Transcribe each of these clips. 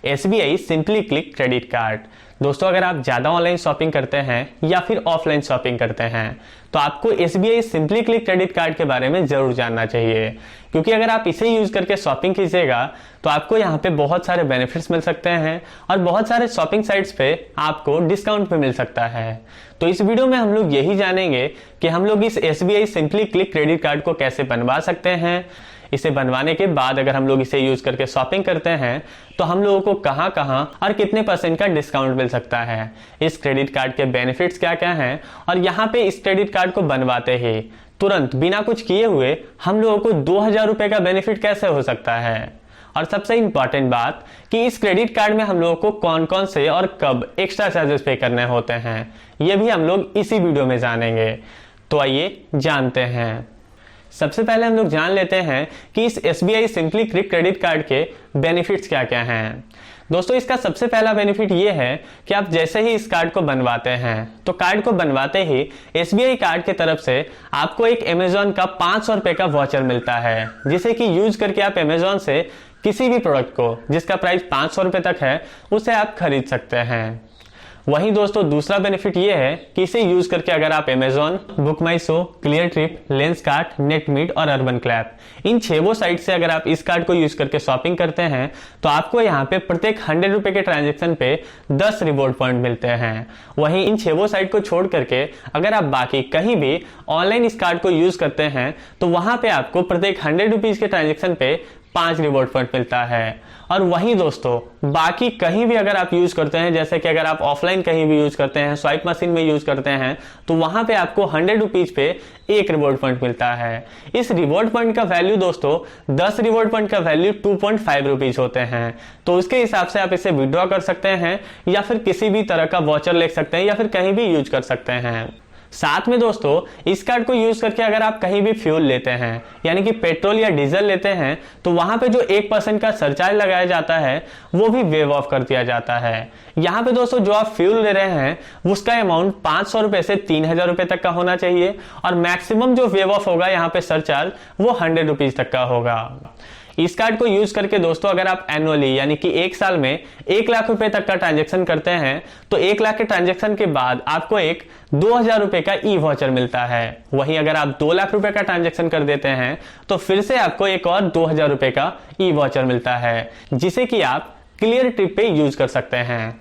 SBI simply click credit card. दोस्तों अगर आप ज़्यादा ऑनलाइन शॉपिंग करते हैं या फिर ऑफलाइन शॉपिंग करते हैं तो आपको SBI simply click credit card के बारे में ज़रूर जानना चाहिए, क्योंकि अगर आप इसे यूज़ करके शॉपिंग कीजिएगा तो आपको यहाँ पे बहुत सारे बेनिफिट्स मिल सकते हैं और बहुत सारे शॉपिंग साइट्स पे आपको डिस्काउंट भी मिल सकता है। तो इस वीडियो में हम लोग यही जानेंगे कि हम लोग इस SBI simply click credit card को कैसे बनवा सकते हैं। इसे बनवाने के बाद अगर हम लोग इसे यूज करके शॉपिंग करते हैं तो हम लोगों को कहां कहां और कितने % का डिस्काउंट मिल सकता है, इस क्रेडिट कार्ड के बेनिफिट्स क्या क्या हैं और यहाँ पे इस क्रेडिट कार्ड को बनवाते ही तुरंत बिना कुछ किए हुए हम लोगों को 2000 रुपए का बेनिफिट कैसे हो सकता है। और सबसे इंपॉर्टेंट बात कि इस क्रेडिट कार्ड में हम लोगों को कौन कौन से और कब एक्स्ट्रा चार्जेस पे करने होते हैं, ये भी हम लोग इसी वीडियो में जानेंगे। तो आइए जानते हैं। सबसे पहले हम लोग जान लेते हैं कि इस SBI simply click credit card के बेनिफिट्स क्या क्या हैं। दोस्तों इसका सबसे पहला बेनिफिट ये है कि आप जैसे ही इस कार्ड को बनवाते हैं तो कार्ड को बनवाते ही SBI कार्ड की तरफ से आपको एक Amazon का 500 रुपए का वाउचर मिलता है, जिसे कि यूज करके आप Amazon से किसी भी प्रोडक्ट को जिसका प्राइस 500 रुपए तक है उसे आप खरीद सकते हैं। वहीं दोस्तों दूसरा बेनिफिट ये है कि इसे यूज करके अगर आप Amazon, बुक माई शो, क्लियर ट्रिप, लेंसकार्ट, नेटमीट और अर्बन क्लैप इन 6 साइट से अगर आप इस कार्ड को यूज करके शॉपिंग करते हैं तो आपको यहाँ पे प्रत्येक 100 रुपए के ट्रांजेक्शन पे 10 रिवॉर्ड पॉइंट मिलते हैं। वहीं इन 6 साइट को छोड़ करके अगर आप बाकी कहीं भी ऑनलाइन इस कार्ड को यूज करते हैं तो वहां पे आपको प्रत्येक 100 रुपीज के ट्रांजेक्शन पे 5 रिवॉर्ड पॉइंट मिलता है। और वहीं दोस्तों बाकी कहीं भी अगर आप यूज करते हैं, जैसे कि अगर आप ऑफलाइन कहीं भी यूज करते हैं, स्वाइप मशीन में यूज करते हैं, तो वहां पे आपको 100 रुपीज पे 1 रिवॉर्ड पॉइंट मिलता है। इस रिवॉर्ड पॉइंट का वैल्यू दोस्तों 10 रिवॉर्ड पॉइंट का वैल्यू 2.5 रुपीज होते हैं। तो उसके हिसाब से आप इसे विड्रॉ कर सकते हैं या फिर किसी भी तरह का वाउचर ले सकते हैं या फिर कहीं भी यूज कर सकते हैं। साथ में दोस्तों इस कार्ड को यूज करके अगर आप कहीं भी फ्यूल लेते हैं यानी कि पेट्रोल या डीजल लेते हैं तो वहां पे जो 1% का सरचार्ज लगाया जाता है वो भी वेव ऑफ कर दिया जाता है। यहाँ पे दोस्तों जो आप फ्यूल ले रहे हैं उसका अमाउंट 500 रुपए से 3000 रुपए तक का होना चाहिए और मैक्सिमम जो वेव ऑफ होगा यहाँ पे सरचार्ज वो 100 रुपीज तक का होगा। इस कार्ड को यूज करके दोस्तों अगर आप एनुअली यानी कि 1 साल में 1 लाख रुपए तक का ट्रांजैक्शन करते हैं तो 1 लाख के ट्रांजैक्शन के बाद आपको एक 2000 रुपए का ई वाउचर मिलता है। वहीं अगर आप 2 लाख रुपए का ट्रांजैक्शन कर देते हैं तो फिर से आपको एक और 2000 रुपए का ई वाउचर मिलता है, जिसे कि आप क्लियर ट्रिप पे यूज कर सकते हैं।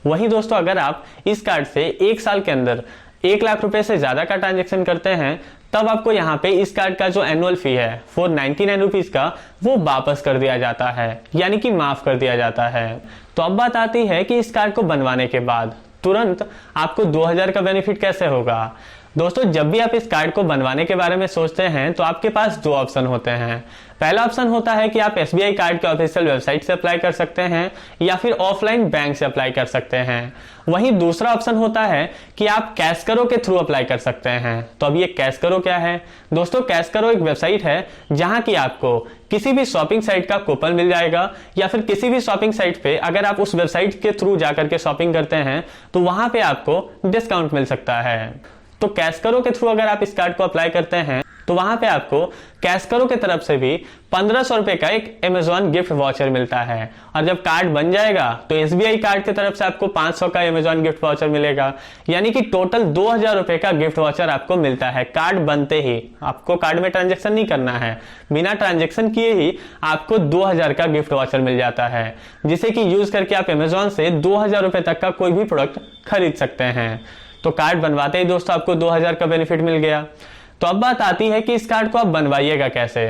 वहीं दोस्तों अगर आप इस कार्ड से 1 साल के अंदर 1 लाख रुपए से ज्यादा का ट्रांजैक्शन करते हैं तब आपको यहाँ पे इस कार्ड का जो एनुअल फी है 499 रुपीज का वो वापस कर दिया जाता है, यानी कि माफ कर दिया जाता है। तो अब बात आती है कि इस कार्ड को बनवाने के बाद तुरंत आपको 2000 का बेनिफिट कैसे होगा। दोस्तों जब भी आप इस कार्ड को बनवाने के बारे में सोचते हैं तो आपके पास 2 ऑप्शन होते हैं। पहला ऑप्शन होता है कि आप SBI कार्ड के ऑफिशियल वेबसाइट से अप्लाई कर सकते हैं या फिर ऑफलाइन बैंक से अप्लाई कर सकते हैं। वहीं दूसरा ऑप्शन होता है कि आप कैश करो के थ्रू अप्लाई कर सकते हैं। तो अब ये कैश करो क्या है? दोस्तों कैश करो एक वेबसाइट है जहां की आपको किसी भी शॉपिंग साइट का कूपन मिल जाएगा या फिर किसी भी शॉपिंग साइट पे अगर आप उस वेबसाइट के थ्रू जाकर के शॉपिंग करते हैं तो वहां पे आपको डिस्काउंट मिल सकता है। तो कैश करो के थ्रू अगर आप इस कार्ड को अप्लाई करते हैं तो वहां पे आपको कैश करो के तरफ से भी 1500 रुपए का एक Amazon गिफ्ट वाउचर मिलता है। और जब कार्ड बन जाएगा तो SBI कार्ड की तरफ से आपको 500 का Amazon गिफ्ट वाउचर मिलेगा, यानी कि टोटल 2000 रुपए का गिफ्ट वाउचर आपको मिलता है कार्ड बनते ही। आपको कार्ड में ट्रांजेक्शन नहीं करना है, बिना ट्रांजेक्शन किए ही आपको 2000 का गिफ्ट वाउचर मिल जाता है, जिसे कि यूज करके आप Amazon से 2000 रुपए तक का कोई भी प्रोडक्ट खरीद सकते हैं। तो कार्ड बनवाते ही दोस्तों आपको 2000 का बेनिफिट मिल गया। तो अब बात आती है कि इस कार्ड को आप बनवाइएगा कैसे।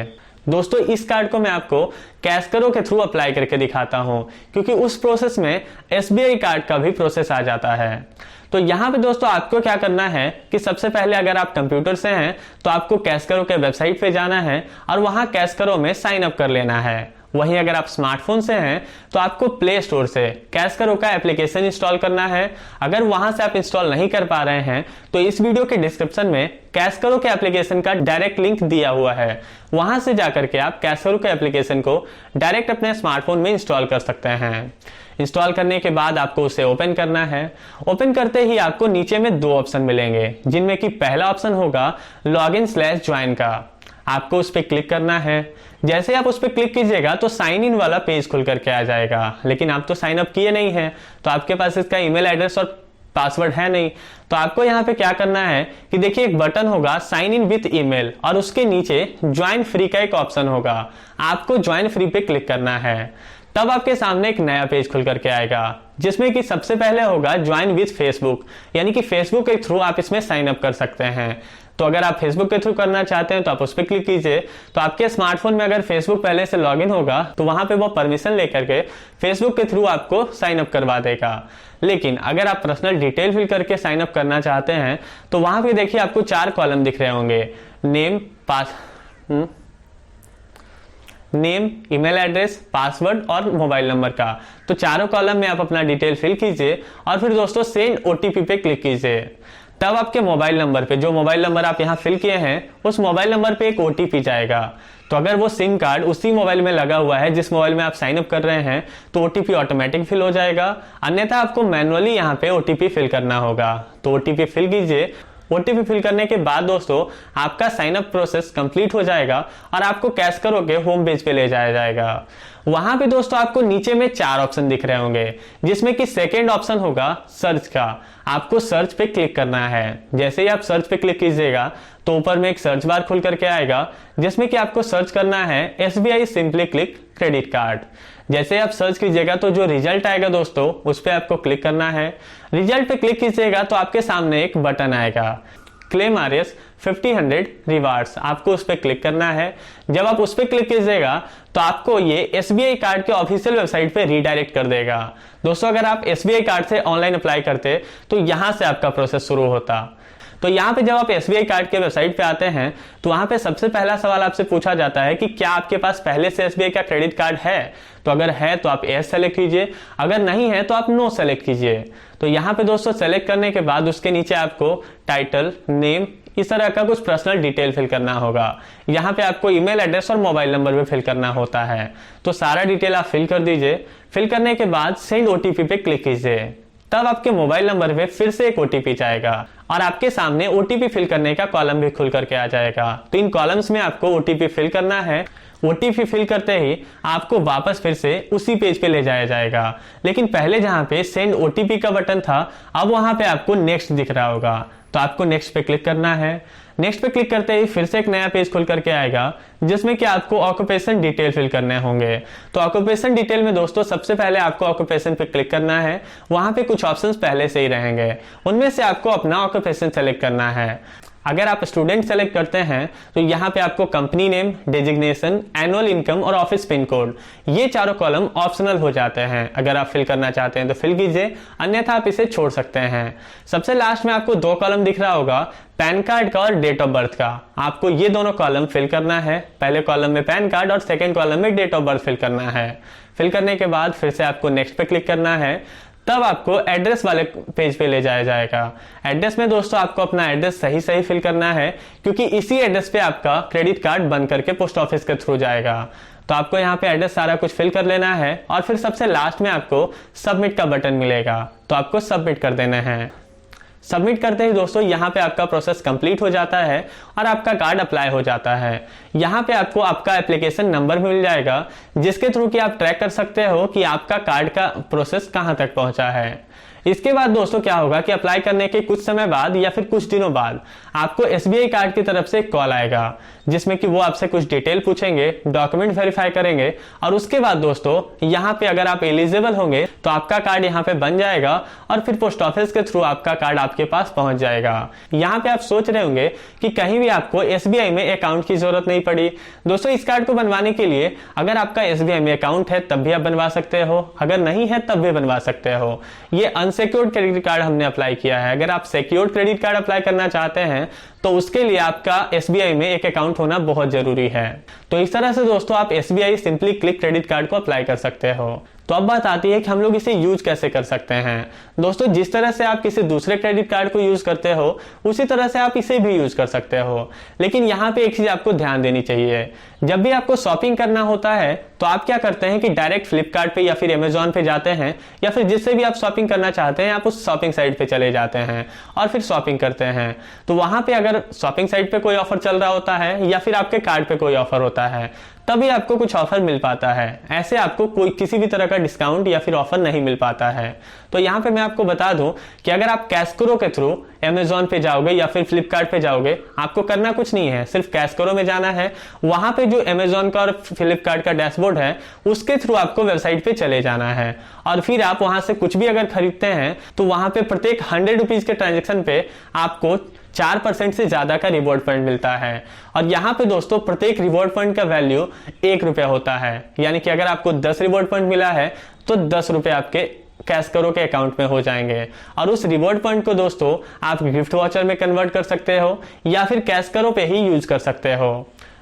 दोस्तों इस कार्ड को मैं आपको कैश करो के थ्रू अप्लाई करके दिखाता हूं, क्योंकि उस प्रोसेस में SBI कार्ड का भी प्रोसेस आ जाता है। तो यहाँ पे दोस्तों आपको क्या करना है कि सबसे पहले अगर आप कंप्यूटर से हैं तो आपको कैश करो के वेबसाइट पे जाना है और वहां कैश करो में साइन अप कर लेना है। वहीं अगर आप स्मार्टफोन से हैं तो आपको प्ले स्टोर से कैश करो का एप्लीकेशन इंस्टॉल करना है। अगर वहां से आप इंस्टॉल नहीं कर पा रहे हैं तो इस वीडियो के डिस्क्रिप्शन में कैश करो के एप्लीकेशन का डायरेक्ट लिंक दिया हुआ है, वहां से जाकर के आप कैश करो के एप्लीकेशन को डायरेक्ट अपने स्मार्टफोन में इंस्टॉल कर सकते हैं। इंस्टॉल करने के बाद आपको उसे ओपन करना है। ओपन करते ही आपको नीचे में 2 ऑप्शन मिलेंगे, जिनमें कि पहला ऑप्शन होगा लॉगिन/ज्वाइन का आपको उस पर क्लिक करना है। जैसे ही आप उस पर क्लिक कीजिएगा तो साइन इन वाला पेज खुल करके आ जाएगा, लेकिन आप तो साइन अप किए नहीं हैं, तो आपके पास इसका ईमेल एड्रेस और पासवर्ड है नहीं। तो आपको यहाँ पे क्या करना है कि देखिए एक बटन होगा साइन इन विथ ईमेल और उसके नीचे ज्वाइन फ्री का एक ऑप्शन होगा, आपको ज्वाइन फ्री पे क्लिक करना है। तब आपके सामने एक नया पेज खुल करके आएगा जिसमें कि सबसे पहले होगा ज्वाइन विथ फेसबुक, यानी कि फेसबुक के थ्रू आप इसमें साइन अप कर सकते हैं। तो अगर आप फेसबुक के थ्रू करना चाहते हैं तो आप उस पर क्लिक कीजिए। तो आपके स्मार्टफोन में अगर फेसबुक पहले से लॉगिन होगा तो वहां पे वो परमिशन लेकर के फेसबुक के थ्रू आपको साइन अप करवा देगा। लेकिन अगर आप पर्सनल डिटेल फिल करके साइन अप करना चाहते हैं तो वहां पे देखिए आपको 4 कॉलम दिख रहे होंगे, नेम, ईमेल एड्रेस, पासवर्ड और मोबाइल नंबर का। तो चारों कॉलम में आप अपना डिटेल फिल कीजिए और फिर दोस्तों सेंड ओटीपी पे क्लिक कीजिए। तब आपके मोबाइल नंबर पे, जो मोबाइल नंबर आप यहाँ फिल किए हैं, उस मोबाइल नंबर पे एक ओटीपी जाएगा। तो अगर वो सिम कार्ड उसी मोबाइल में लगा हुआ है जिस मोबाइल में आप साइन अप कर रहे हैं तो ओटीपी ऑटोमेटिक फिल हो जाएगा, अन्यथा आपको मैनुअली यहाँ पे ओटीपी फिल करना होगा। तो ओटीपी फिल कीजिए। ओटीपी फिल करने के बाद दोस्तों आपका साइन अप प्रोसेस कंप्लीट हो जाएगा और आपको कैश करोगे होम पेज पे ले जाया जाएगा। वहां पे दोस्तों आपको नीचे में 4 ऑप्शन दिख रहे होंगे जिसमें कि सेकंड ऑप्शन होगा सर्च का, आपको सर्च पे क्लिक करना है। जैसे ही आप सर्च पे क्लिक कीजिएगा तो ऊपर में एक सर्च बार खुल करके आएगा जिसमें कि आपको सर्च करना है SBI simply click credit card. जैसे आप सर्च कीजिएगा तो जो रिजल्ट आएगा दोस्तों उस पर आपको क्लिक करना है। रिजल्ट पे क्लिक कीजिएगा तो आपके सामने एक बटन आएगा क्लेम RS 50-100 रिवार्ड्स, आपको उस पर क्लिक करना है। जब आप उस पर क्लिक कीजिएगा तो आपको ये SBI कार्ड के ऑफिशियल वेबसाइट पे रीडायरेक्ट कर देगा। दोस्तों अगर आप SBI कार्ड से ऑनलाइन अप्लाई करते तो यहां से आपका प्रोसेस शुरू होता। तो यहाँ पे जब आप SBI कार्ड के वेबसाइट पे आते हैं तो वहां पे सबसे पहला सवाल आपसे पूछा जाता है कि क्या आपके पास पहले से SBI का क्रेडिट कार्ड है। तो अगर है तो आप यस सेलेक्ट कीजिए, अगर नहीं है तो आप नो सेलेक्ट कीजिए। तो यहाँ पे दोस्तों सेलेक्ट करने के बाद उसके नीचे आपको टाइटल, नेम, इस तरह का कुछ पर्सनल डिटेल फिल करना होगा। यहाँ पे आपको ईमेल एड्रेस और मोबाइल नंबर भी फिल करना होता है। तो सारा डिटेल आप फिल कर दीजिए। फिल करने के बाद सेंड ओटीपी पे क्लिक कीजिए। तब आपके मोबाइल नंबर पे फिर से एक ओटीपी जाएगा और आपके सामने ओटीपी फिल करने का कॉलम भी खुल करके आ जाएगा। तो इन कॉलम्स में आपको ओटीपी फिल करना है। ओटीपी फिल करते ही आपको वापस फिर से उसी पेज पे ले जाया जाएगा, लेकिन पहले जहां पे सेंड ओटीपी का बटन था अब वहां पे आपको नेक्स्ट दिख रहा होगा। तो आपको नेक्स्ट पे क्लिक करना है। नेक्स्ट पे क्लिक करते ही फिर से एक नया पेज खुल करके आएगा जिसमें कि आपको ऑक्यूपेशन डिटेल फिल करने होंगे। तो ऑक्यूपेशन डिटेल में दोस्तों सबसे पहले आपको ऑक्यूपेशन पे क्लिक करना है। वहां पे कुछ ऑप्शंस पहले से ही रहेंगे, उनमें से आपको अपना ऑक्यूपेशन सेलेक्ट करना है। अगर आप स्टूडेंट सेलेक्ट करते हैं तो यहाँ पे आपको company name, designation, annual income और ऑफिस पिन कोड, ये चारों कॉलम ऑप्शनल हो जाते हैं। अगर आप फिल करना चाहते हैं तो फिल कीजिए, अन्यथा आप इसे छोड़ सकते हैं। सबसे लास्ट में आपको 2 कॉलम दिख रहा होगा, पैन कार्ड का और डेट ऑफ बर्थ का। आपको ये दोनों कॉलम फिल करना है। पहले कॉलम में पैन कार्ड और सेकेंड कॉलम में डेट ऑफ बर्थ फिल करना है। फिल करने के बाद फिर से आपको नेक्स्ट पे क्लिक करना है। तब आपको एड्रेस वाले पेज पे ले जाया जाएगा। एड्रेस में दोस्तों आपको अपना एड्रेस सही फिल करना है क्योंकि इसी एड्रेस पे आपका क्रेडिट कार्ड बन करके पोस्ट ऑफिस के थ्रू जाएगा। तो आपको यहाँ पे एड्रेस सारा कुछ फिल कर लेना है और फिर सबसे लास्ट में आपको सबमिट का बटन मिलेगा, तो आपको सबमिट कर देना है। सबमिट करते ही दोस्तों यहाँ पे आपका प्रोसेस कंप्लीट हो जाता है और आपका कार्ड अप्लाई हो जाता है। यहाँ पे आपको आपका एप्लीकेशन नंबर मिल जाएगा जिसके थ्रू कि आप ट्रैक कर सकते हो कि आपका कार्ड का प्रोसेस कहाँ तक पहुँचा है। इसके बाद दोस्तों क्या होगा कि अप्लाई करने के कुछ समय बाद या फिर कुछ दिनों बाद आपको SBI कार्ड की तरफ से एक कॉल आएगा जिसमें कि वो आपसे कुछ डिटेल पूछेंगे, डॉक्यूमेंट वेरीफाई करेंगे और उसके बाद दोस्तों यहाँ पे अगर आप एलिजिबल होंगे तो आपका कार्ड यहाँ पे बन जाएगा और फिर पोस्ट ऑफिस के थ्रू आपका कार्ड आपके पास पहुंच जाएगा। यहाँ पे आप सोच रहे होंगे कि कहीं भी आपको SBI में अकाउंट की जरूरत नहीं पड़ी। दोस्तों इस कार्ड को बनवाने के लिए अगर आपका SBI में अकाउंट है तब भी आप बनवा सकते हो, अगर नहीं है तब भी बनवा सकते हो। ये अनसिक्योर्ड क्रेडिट कार्ड हमने अप्लाई किया है। अगर आप सिक्योर्ड क्रेडिट कार्ड अप्लाई करना चाहते हैं तो उसके लिए आपका SBI में एक अकाउंट होना बहुत जरूरी है। तो इस तरह से दोस्तों आप SBI simply click credit card को अप्लाई कर सकते हो। तो अब बात आती है कि हम लोग इसे यूज कैसे कर सकते हैं। दोस्तों, जिस तरह से आप किसी दूसरे क्रेडिट कार्ड को यूज करते हो उसी तरह से आप इसे भी यूज कर सकते हो। लेकिन यहाँ पे एक चीज आपको ध्यान देनी चाहिए, जब भी आपको शॉपिंग करना होता है तो आप क्या करते हैं कि डायरेक्ट फ्लिपकार्ट पे या फिर अमेजोन पे जाते हैं, या फिर जिससे भी आप शॉपिंग करना चाहते हैं आप उस शॉपिंग साइट पे चले जाते हैं और फिर शॉपिंग करते हैं। तो वहां पे अगर शॉपिंग साइट पे कोई ऑफर चल रहा होता है या फिर आपके कार्ड पे कोई ऑफर होता है तभी आपको कुछ ऑफर मिल पाता है, ऐसे आपको कोई किसी भी तरह का डिस्काउंट या फिर ऑफर नहीं मिल पाता है। तो यहाँ पे मैं आपको बता दूं कि अगर आप कैशकरो के थ्रू अमेजोन पे जाओगे या फिर फ्लिपकार्ट पे जाओगे, आपको करना कुछ नहीं है, सिर्फ कैशकरो में जाना है। वहां पे जो अमेजोन का और फ्लिपकार्ट का डैशबोर्ड है उसके थ्रू आपको वेबसाइट पे चले जाना है और फिर आप वहां से कुछ भी अगर खरीदते हैं तो वहां पे प्रत्येक 100 रुपीज के ट्रांजेक्शन पे आपको 4% से ज्यादा का रिवॉर्ड पॉइंट मिलता है। और यहाँ पे दोस्तों प्रत्येक रिवॉर्ड पॉइंट का वैल्यू 1 रुपया होता है, यानी कि अगर आपको 10 रिवॉर्ड पॉइंट मिला है तो 10 रुपए आपके कैशकरो के अकाउंट में हो जाएंगे। और उस रिवॉर्ड पॉइंट को दोस्तों आप गिफ्ट वाउचर में कन्वर्ट कर सकते हो या फिर कैशकरो पे ही यूज कर सकते हो।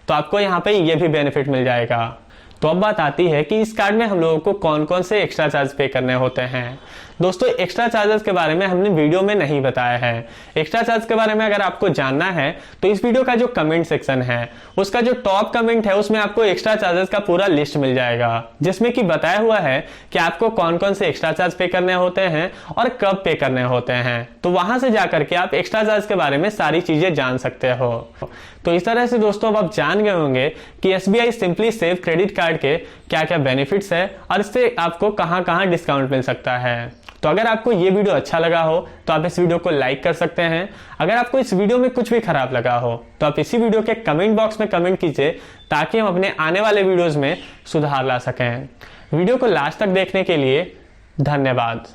तो आपको यहाँ पे ये भी बेनिफिट मिल जाएगा। तो अब बात आती है कि इस कार्ड में हम लोगों को कौन कौन से एक्स्ट्रा चार्ज पे करने होते हैं। दोस्तों, एक्स्ट्रा चार्जेस के बारे में हमने वीडियो में नहीं बताया है। एक्स्ट्रा चार्ज के बारे में अगर आपको जानना है तो इस वीडियो का जो कमेंट सेक्शन है उसका जो टॉप कमेंट है उसमें आपको एक्स्ट्रा चार्जेस का पूरा लिस्ट मिल जाएगा, जिसमें कि बताया हुआ है कि आपको कौन कौन से एक्स्ट्रा चार्ज पे करने होते हैं और कब पे करने होते हैं। तो वहां से जाकर के आप एक्स्ट्रा चार्ज के बारे में सारी चीजें जान सकते हो। तो इस तरह से दोस्तों अब आप जान गए होंगे कि SBI simply save credit card के क्या क्या बेनिफिट्स है और इससे आपको कहां कहां डिस्काउंट मिल सकता है। तो अगर आपको ये वीडियो अच्छा लगा हो तो आप इस वीडियो को लाइक कर सकते हैं। अगर आपको इस वीडियो में कुछ भी खराब लगा हो तो आप इसी वीडियो के कमेंट बॉक्स में कमेंट कीजिए ताकि हम अपने आने वाले वीडियोस में सुधार ला सकें। वीडियो को लास्ट तक देखने के लिए धन्यवाद।